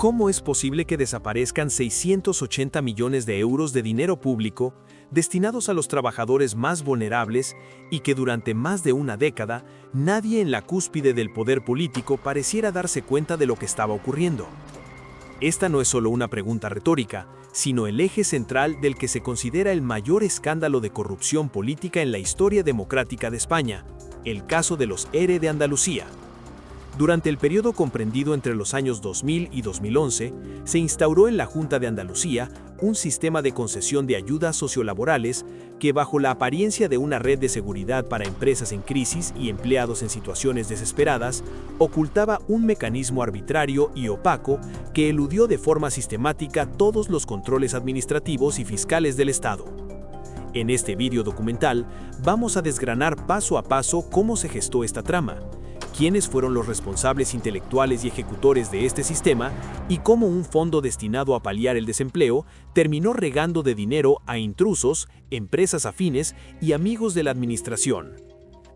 ¿Cómo es posible que desaparezcan 680 millones de euros de dinero público destinados a los trabajadores más vulnerables y que durante más de una década nadie en la cúspide del poder político pareciera darse cuenta de lo que estaba ocurriendo? Esta no es solo una pregunta retórica, sino el eje central del que se considera el mayor escándalo de corrupción política en la historia democrática de España, el caso de los ERE de Andalucía. Durante el periodo comprendido entre los años 2000 y 2011, se instauró en la Junta de Andalucía un sistema de concesión de ayudas sociolaborales que, bajo la apariencia de una red de seguridad para empresas en crisis y empleados en situaciones desesperadas, ocultaba un mecanismo arbitrario y opaco que eludió de forma sistemática todos los controles administrativos y fiscales del Estado. En este vídeo documental vamos a desgranar paso a paso cómo se gestó esta trama, quiénes fueron los responsables intelectuales y ejecutores de este sistema y cómo un fondo destinado a paliar el desempleo terminó regando de dinero a intrusos, empresas afines y amigos de la administración.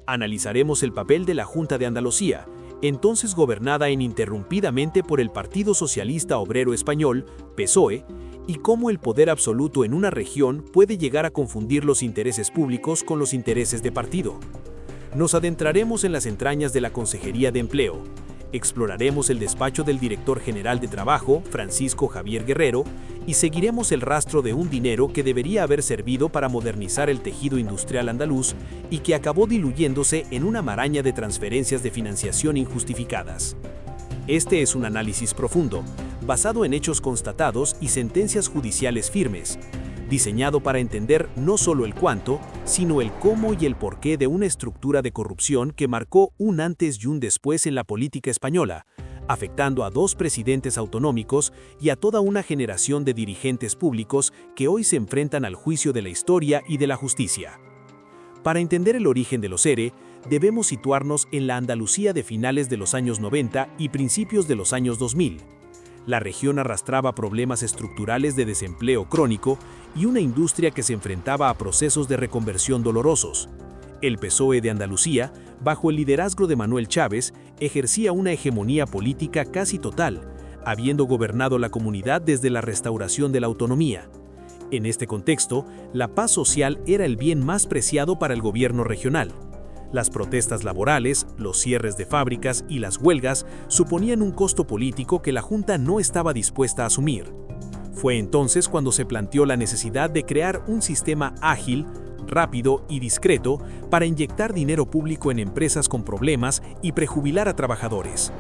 Analizaremos el papel de la Junta de Andalucía, entonces gobernada ininterrumpidamente por el Partido Socialista Obrero Español, PSOE, y cómo el poder absoluto en una región puede llegar a confundir los intereses públicos con los intereses de partido. Nos adentraremos en las entrañas de la Consejería de Empleo, exploraremos el despacho del Director General de Trabajo, Francisco Javier Guerrero, y seguiremos el rastro de un dinero que debería haber servido para modernizar el tejido industrial andaluz y que acabó diluyéndose en una maraña de transferencias de financiación injustificadas. Este es un análisis profundo, basado en hechos constatados y sentencias judiciales firmes, diseñado para entender no solo el cuánto, sino el cómo y el porqué de una estructura de corrupción que marcó un antes y un después en la política española, afectando a 2 presidentes autonómicos y a toda una generación de dirigentes públicos que hoy se enfrentan al juicio de la historia y de la justicia. Para entender el origen de los ERE, debemos situarnos en la Andalucía de finales de los años 90 y principios de los años 2000. La región arrastraba problemas estructurales de desempleo crónico y una industria que se enfrentaba a procesos de reconversión dolorosos. El PSOE de Andalucía, bajo el liderazgo de Manuel Chávez, ejercía una hegemonía política casi total, habiendo gobernado la comunidad desde la restauración de la autonomía. En este contexto, la paz social era el bien más preciado para el gobierno regional. Las protestas laborales, los cierres de fábricas y las huelgas suponían un costo político que la Junta no estaba dispuesta a asumir. Fue entonces cuando se planteó la necesidad de crear un sistema ágil, rápido y discreto para inyectar dinero público en empresas con problemas y prejubilar a trabajadores.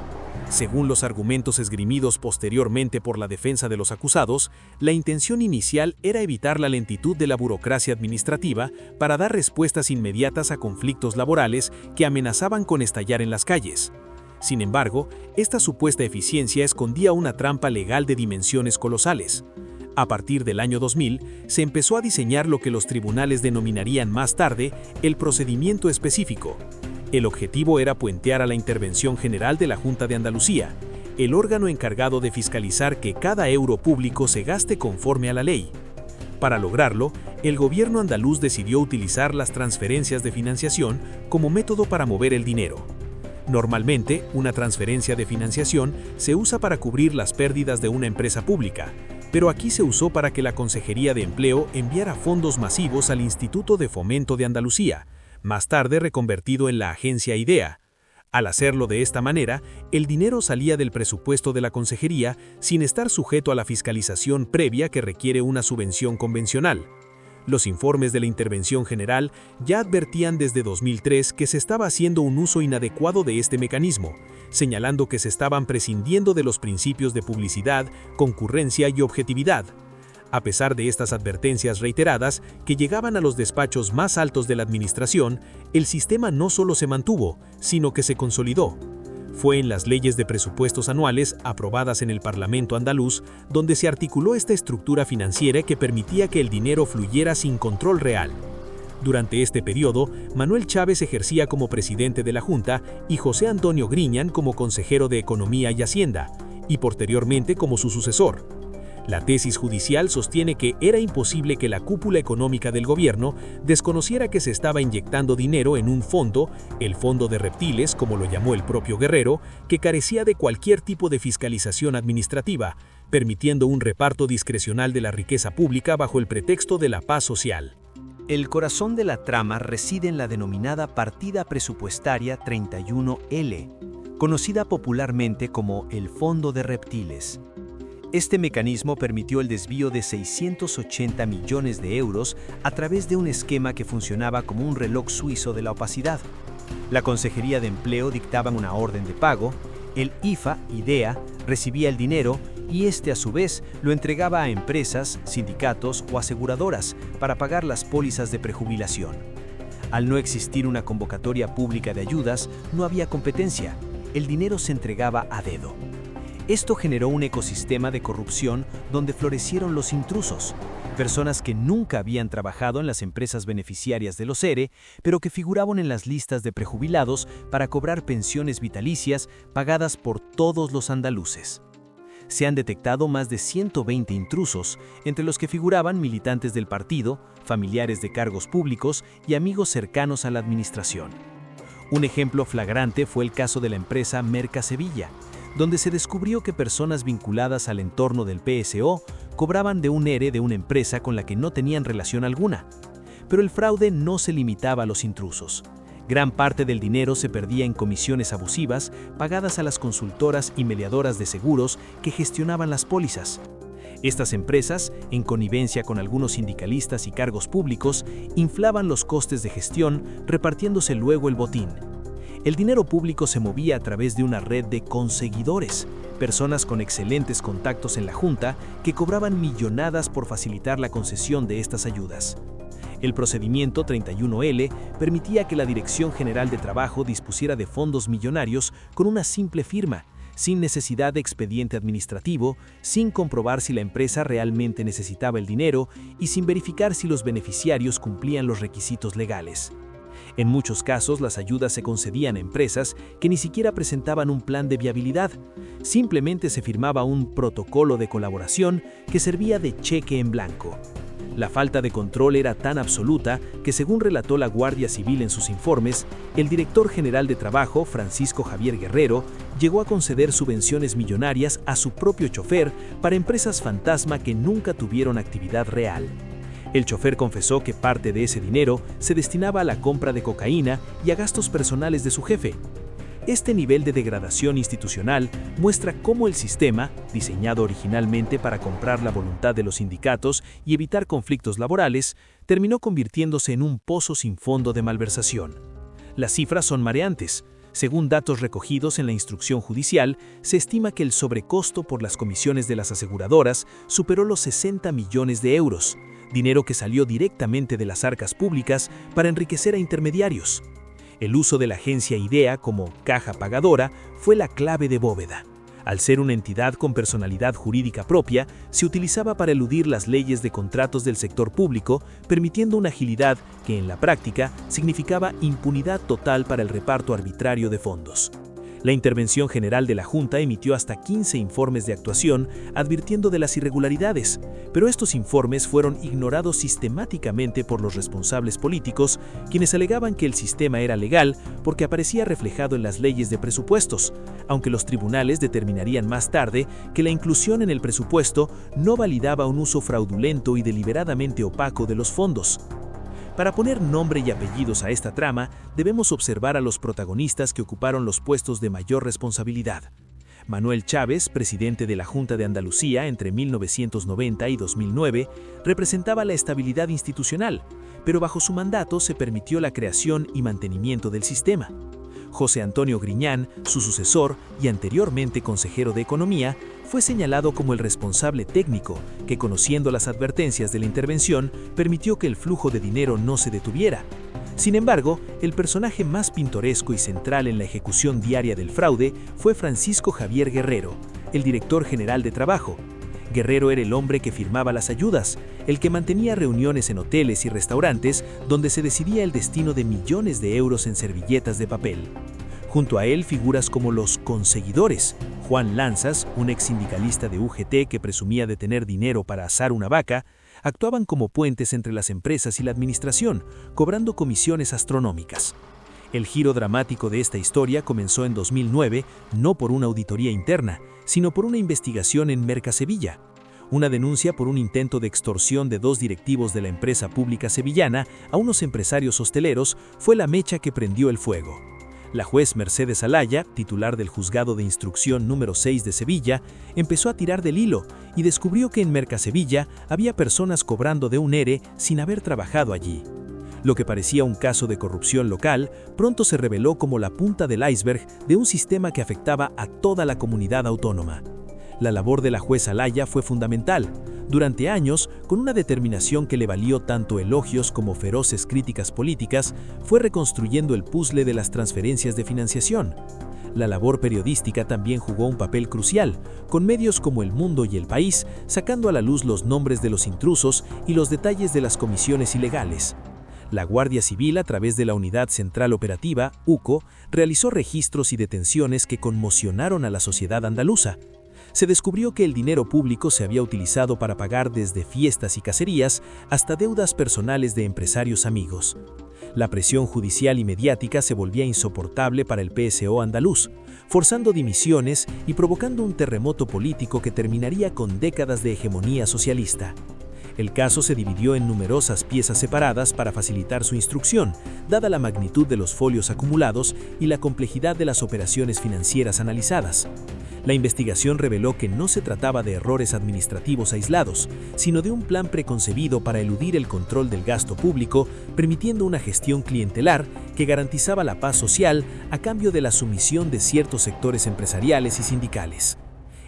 Según los argumentos esgrimidos posteriormente por la defensa de los acusados, la intención inicial era evitar la lentitud de la burocracia administrativa para dar respuestas inmediatas a conflictos laborales que amenazaban con estallar en las calles. Sin embargo, esta supuesta eficiencia escondía una trampa legal de dimensiones colosales. A partir del año 2000, se empezó a diseñar lo que los tribunales denominarían más tarde el procedimiento específico. El objetivo era puentear a la Intervención General de la Junta de Andalucía, el órgano encargado de fiscalizar que cada euro público se gaste conforme a la ley. Para lograrlo, el gobierno andaluz decidió utilizar las transferencias de financiación como método para mover el dinero. Normalmente, una transferencia de financiación se usa para cubrir las pérdidas de una empresa pública, pero aquí se usó para que la Consejería de Empleo enviara fondos masivos al Instituto de Fomento de Andalucía, más tarde reconvertido en la agencia IDEA. Al hacerlo de esta manera, el dinero salía del presupuesto de la consejería sin estar sujeto a la fiscalización previa que requiere una subvención convencional. Los informes de la Intervención General ya advertían desde 2003 que se estaba haciendo un uso inadecuado de este mecanismo, señalando que se estaban prescindiendo de los principios de publicidad, concurrencia y objetividad. A pesar de estas advertencias reiteradas, que llegaban a los despachos más altos de la administración, el sistema no solo se mantuvo, sino que se consolidó. Fue en las leyes de presupuestos anuales, aprobadas en el Parlamento andaluz, donde se articuló esta estructura financiera que permitía que el dinero fluyera sin control real. Durante este periodo, Manuel Chávez ejercía como presidente de la Junta y José Antonio Griñán como consejero de Economía y Hacienda, y posteriormente como su sucesor. La tesis judicial sostiene que era imposible que la cúpula económica del gobierno desconociera que se estaba inyectando dinero en un fondo, el Fondo de Reptiles, como lo llamó el propio Guerrero, que carecía de cualquier tipo de fiscalización administrativa, permitiendo un reparto discrecional de la riqueza pública bajo el pretexto de la paz social. El corazón de la trama reside en la denominada Partida Presupuestaria 31L, conocida popularmente como el Fondo de Reptiles. Este mecanismo permitió el desvío de 680 millones de euros a través de un esquema que funcionaba como un reloj suizo de la opacidad. La Consejería de Empleo dictaba una orden de pago, el IDEA recibía el dinero y este a su vez lo entregaba a empresas, sindicatos o aseguradoras para pagar las pólizas de prejubilación. Al no existir una convocatoria pública de ayudas, no había competencia, el dinero se entregaba a dedo. Esto generó un ecosistema de corrupción donde florecieron los intrusos, personas que nunca habían trabajado en las empresas beneficiarias de los ERE, pero que figuraban en las listas de prejubilados para cobrar pensiones vitalicias pagadas por todos los andaluces. Se han detectado más de 120 intrusos, entre los que figuraban militantes del partido, familiares de cargos públicos y amigos cercanos a la administración. Un ejemplo flagrante fue el caso de la empresa Merca Sevilla, donde se descubrió que personas vinculadas al entorno del PSO cobraban de un ERE de una empresa con la que no tenían relación alguna. Pero el fraude no se limitaba a los intrusos. Gran parte del dinero se perdía en comisiones abusivas pagadas a las consultoras y mediadoras de seguros que gestionaban las pólizas. Estas empresas, en connivencia con algunos sindicalistas y cargos públicos, inflaban los costes de gestión, repartiéndose luego el botín. El dinero público se movía a través de una red de conseguidores, personas con excelentes contactos en la Junta que cobraban millonadas por facilitar la concesión de estas ayudas. El procedimiento 31L permitía que la Dirección General de Trabajo dispusiera de fondos millonarios con una simple firma, sin necesidad de expediente administrativo, sin comprobar si la empresa realmente necesitaba el dinero y sin verificar si los beneficiarios cumplían los requisitos legales. En muchos casos, las ayudas se concedían a empresas que ni siquiera presentaban un plan de viabilidad. Simplemente se firmaba un protocolo de colaboración que servía de cheque en blanco. La falta de control era tan absoluta que, según relató la Guardia Civil en sus informes, el director general de Trabajo, Francisco Javier Guerrero, llegó a conceder subvenciones millonarias a su propio chofer para empresas fantasma que nunca tuvieron actividad real. El chofer confesó que parte de ese dinero se destinaba a la compra de cocaína y a gastos personales de su jefe. Este nivel de degradación institucional muestra cómo el sistema, diseñado originalmente para comprar la voluntad de los sindicatos y evitar conflictos laborales, terminó convirtiéndose en un pozo sin fondo de malversación. Las cifras son mareantes. Según datos recogidos en la instrucción judicial, se estima que el sobrecosto por las comisiones de las aseguradoras superó los 60 millones de euros, dinero que salió directamente de las arcas públicas para enriquecer a intermediarios. El uso de la agencia IDEA como caja pagadora fue la clave de bóveda. Al ser una entidad con personalidad jurídica propia, se utilizaba para eludir las leyes de contratos del sector público, permitiendo una agilidad que en la práctica significaba impunidad total para el reparto arbitrario de fondos. La Intervención General de la Junta emitió hasta 15 informes de actuación advirtiendo de las irregularidades, pero estos informes fueron ignorados sistemáticamente por los responsables políticos, quienes alegaban que el sistema era legal porque aparecía reflejado en las leyes de presupuestos, aunque los tribunales determinarían más tarde que la inclusión en el presupuesto no validaba un uso fraudulento y deliberadamente opaco de los fondos. Para poner nombre y apellidos a esta trama, debemos observar a los protagonistas que ocuparon los puestos de mayor responsabilidad. Manuel Chávez, presidente de la Junta de Andalucía entre 1990 y 2009, representaba la estabilidad institucional, pero bajo su mandato se permitió la creación y mantenimiento del sistema. José Antonio Griñán, su sucesor y anteriormente consejero de Economía, fue señalado como el responsable técnico que, conociendo las advertencias de la intervención, permitió que el flujo de dinero no se detuviera. Sin embargo, el personaje más pintoresco y central en la ejecución diaria del fraude fue Francisco Javier Guerrero, el director general de Trabajo. Guerrero era el hombre que firmaba las ayudas, el que mantenía reuniones en hoteles y restaurantes donde se decidía el destino de millones de euros en servilletas de papel. Junto a él figuras como los conseguidores, Juan Lanzas, un ex sindicalista de UGT que presumía de tener dinero para asar una vaca, actuaban como puentes entre las empresas y la administración, cobrando comisiones astronómicas. El giro dramático de esta historia comenzó en 2009, no por una auditoría interna, sino por una investigación en Mercasevilla. Una denuncia por un intento de extorsión de 2 directivos de la empresa pública sevillana a unos empresarios hosteleros fue la mecha que prendió el fuego. La juez Mercedes Alaya, titular del Juzgado de Instrucción número 6 de Sevilla, empezó a tirar del hilo y descubrió que en Mercasevilla había personas cobrando de un ERE sin haber trabajado allí. Lo que parecía un caso de corrupción local, pronto se reveló como la punta del iceberg de un sistema que afectaba a toda la comunidad autónoma. La labor de la juez Alaya fue fundamental. Durante años, con una determinación que le valió tanto elogios como feroces críticas políticas, fue reconstruyendo el puzzle de las transferencias de financiación. La labor periodística también jugó un papel crucial, con medios como El Mundo y El País sacando a la luz los nombres de los intrusos y los detalles de las comisiones ilegales. La Guardia Civil, a través de la Unidad Central Operativa, UCO, realizó registros y detenciones que conmocionaron a la sociedad andaluza. Se descubrió que el dinero público se había utilizado para pagar desde fiestas y cacerías hasta deudas personales de empresarios amigos. La presión judicial y mediática se volvía insoportable para el PSO andaluz, forzando dimisiones y provocando un terremoto político que terminaría con décadas de hegemonía socialista. El caso se dividió en numerosas piezas separadas para facilitar su instrucción, dada la magnitud de los folios acumulados y la complejidad de las operaciones financieras analizadas. La investigación reveló que no se trataba de errores administrativos aislados, sino de un plan preconcebido para eludir el control del gasto público, permitiendo una gestión clientelar que garantizaba la paz social a cambio de la sumisión de ciertos sectores empresariales y sindicales.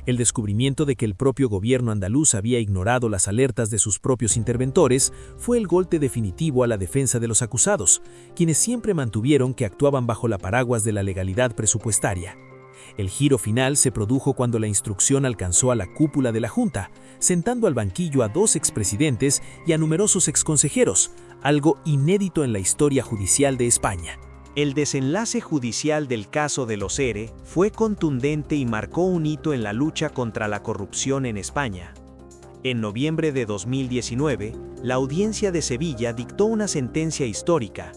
El descubrimiento de que el propio gobierno andaluz había ignorado las alertas de sus propios interventores fue el golpe definitivo a la defensa de los acusados, quienes siempre mantuvieron que actuaban bajo la paraguas de la legalidad presupuestaria. El giro final se produjo cuando la instrucción alcanzó a la cúpula de la Junta, sentando al banquillo a 2 expresidentes y a numerosos exconsejeros, algo inédito en la historia judicial de España. El desenlace judicial del caso de los ERE fue contundente y marcó un hito en la lucha contra la corrupción en España. En noviembre de 2019, la Audiencia de Sevilla dictó una sentencia histórica.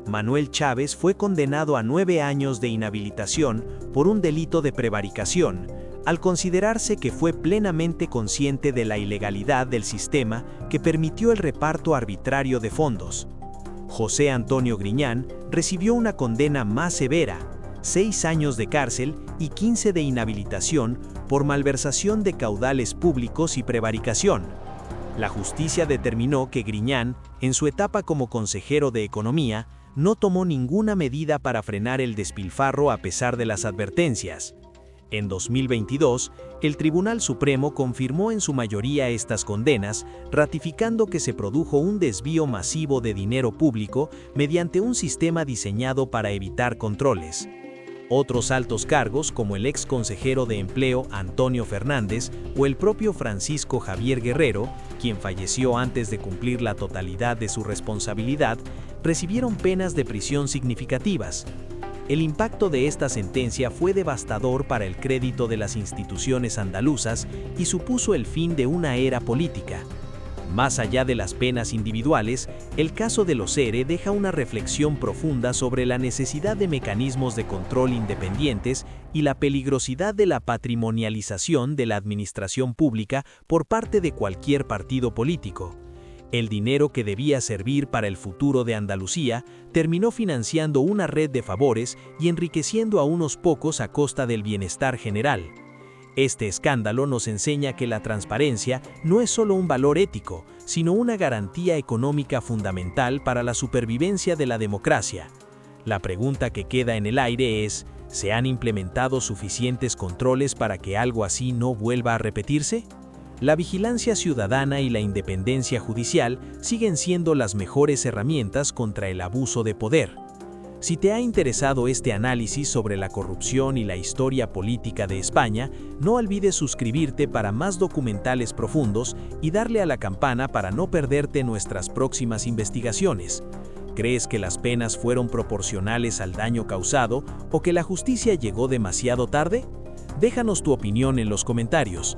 Manuel Chávez fue condenado a 9 años de inhabilitación por un delito de prevaricación, al considerarse que fue plenamente consciente de la ilegalidad del sistema que permitió el reparto arbitrario de fondos. José Antonio Griñán recibió una condena más severa, 6 años de cárcel y 15 de inhabilitación por malversación de caudales públicos y prevaricación. La justicia determinó que Griñán, en su etapa como consejero de Economía, no tomó ninguna medida para frenar el despilfarro a pesar de las advertencias. En 2022, el Tribunal Supremo confirmó en su mayoría estas condenas, ratificando que se produjo un desvío masivo de dinero público mediante un sistema diseñado para evitar controles. Otros altos cargos, como el ex consejero de Empleo Antonio Fernández o el propio Francisco Javier Guerrero, quien falleció antes de cumplir la totalidad de su responsabilidad, recibieron penas de prisión significativas. El impacto de esta sentencia fue devastador para el crédito de las instituciones andaluzas y supuso el fin de una era política. Más allá de las penas individuales, el caso de los ERE deja una reflexión profunda sobre la necesidad de mecanismos de control independientes y la peligrosidad de la patrimonialización de la administración pública por parte de cualquier partido político. El dinero que debía servir para el futuro de Andalucía terminó financiando una red de favores y enriqueciendo a unos pocos a costa del bienestar general. Este escándalo nos enseña que la transparencia no es solo un valor ético, sino una garantía económica fundamental para la supervivencia de la democracia. La pregunta que queda en el aire es, ¿se han implementado suficientes controles para que algo así no vuelva a repetirse? La vigilancia ciudadana y la independencia judicial siguen siendo las mejores herramientas contra el abuso de poder. Si te ha interesado este análisis sobre la corrupción y la historia política de España, no olvides suscribirte para más documentales profundos y darle a la campana para no perderte nuestras próximas investigaciones. ¿Crees que las penas fueron proporcionales al daño causado o que la justicia llegó demasiado tarde? Déjanos tu opinión en los comentarios.